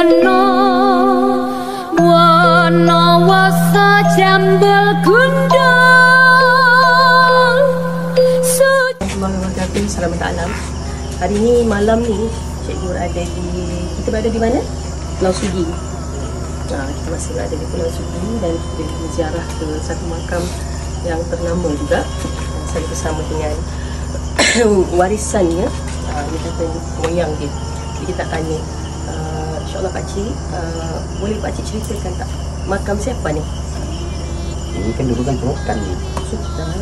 Seno Wono wasa jambal gundul. Selamat malam. Hari ni malam ni cikgu berada di, kita berada di mana? Pulau Sugi. Kita masih berada di Pulau Sugi dan kita berziarah ke satu makam yang ternama juga. Saya bersama dengan warisannya. Ini kata moyang dia. Jadi kita tanya, insyaAllah pakcik, boleh pakcik ceritakan tak makam siapa ni? Ini kan dulu kan sultan ni. Sultan.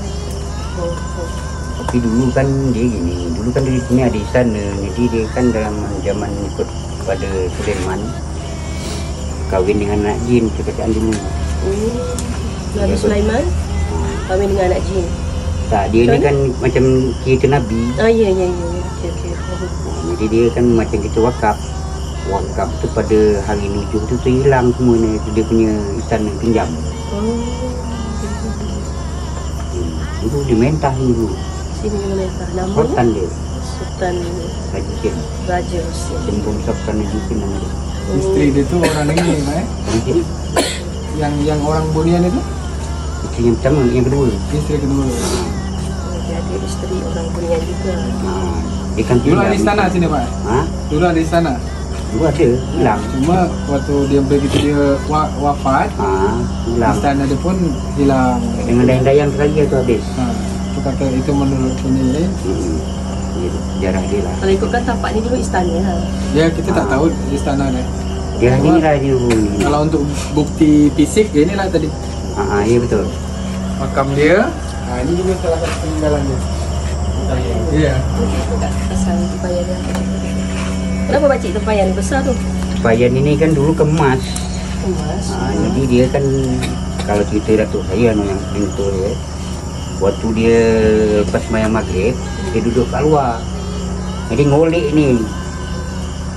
Tapi dulu kan dia gini, dulu kan dia punya ada istana, jadi dia kan dalam zaman ikut pada Sulaiman kahwin dengan anak jin kepercayaan dulu. Nabi Sulaiman kahwin dengan anak jin. Tak, dia ni kan macam cerita Nabi. Ya. Okay. Jadi dia kan macam kita wakaf. Wakaf tu pada hari nujuh tu hilang semua ni, dia punya istana pinjam. Dulu dia mentah ni dulu. Sini dengan mentah. Namanya? Sultan dia. Sultan Raja Husin. Jempung Sultan Husin nama dia. Isteri dia tu orang ini, yang orang Burian itu? Isteri yang pertama, yang kedua. Isteri kedua. Dia ada isteri orang Burian juga. Dia kan dulu ada istana sini, Pak? Dulu ada istana? Dulu ada, hilang. Cuma waktu dia begitu dia wafat, hilang. Istana dia pun hilang. Dengan dayang-dayang sekali tu habis. Itu kata, itu menurut punya sejarah dia lah. Kalau ikutkan tapak ni dulu istana lah. Ya, kita tak tahu istana dia. Dia ni lah dia dulu ni. Kalau untuk bukti fisik, dia inilah tadi. Ya betul. Makam dia, ini juga salah satu peninggalan dia. Ya. Pasal tempayan dia. Kenapa pakcik tempayan besar tu? Tempayan ini kan dulu kemas. Jadi dia kan, kalau cerita datuk saya yang pintu dia, waktu dia lepas sembahyang maghrib, dia duduk kat luar. Jadi ngolek ni,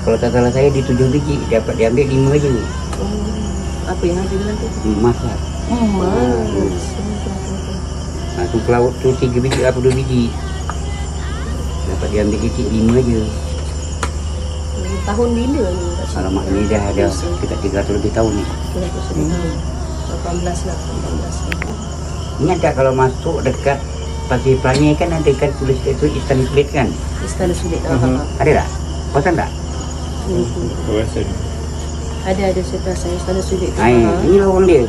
kalau tak salah saya dia 7 biji, dapat dia ambil 5 je. Apa yang ada dalam tu? Emas lah. Tu pelaut tu 3 biji apa 2 biji. Dapat dia ambil kecil 5 je. Tahun bila ni? Alamak, ni dah ada dekat 300 lebih tahun ni. 300 lebih tahun. 18 lah. Ingat tak kalau masuk dekat Pasir Pelangi kan ada kan tulis itu Istana Sulit kan? Istana Sulit. Ada tak? Kawasan tak? Kawasan. Ada saya perasan Istana Sulit. Ini orang dia.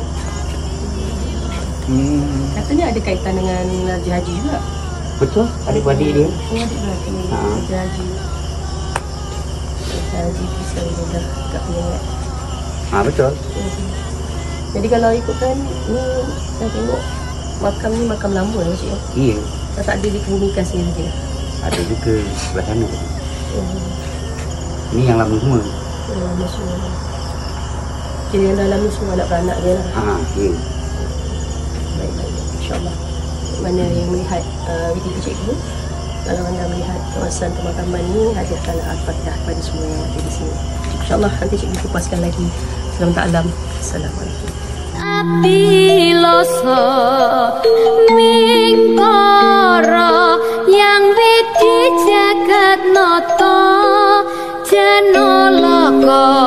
Katanya ada kaitan dengan Raja Haji juga. Betul, adik-adik dia. Adik-beradik Raja Haji. Raja Haji bisa dah kat penyengat. Betul. Jadi kalau ikutkan ni, saya tengok makam ni makam lama lah cik. Iya. Tak ada dikebumikan sendiri dia. Ada juga sebelah sana. Ini yang lama semua. Yang lama semua. Jadi yang dalam ni semua anak beranak dia lah. Iya. Baik. InsyaAllah. Mana yang melihat video cikgu, kalau anda melihat kawasan pemakaman ni, hadiahkanlah Al-Fatihah kepada semua yang ada di sini. InsyaAllah nanti cikgu kupaskan lagi. Selamat alam. Assalamualaikum. Ati loso mingkara yang widi jagat nata janalaka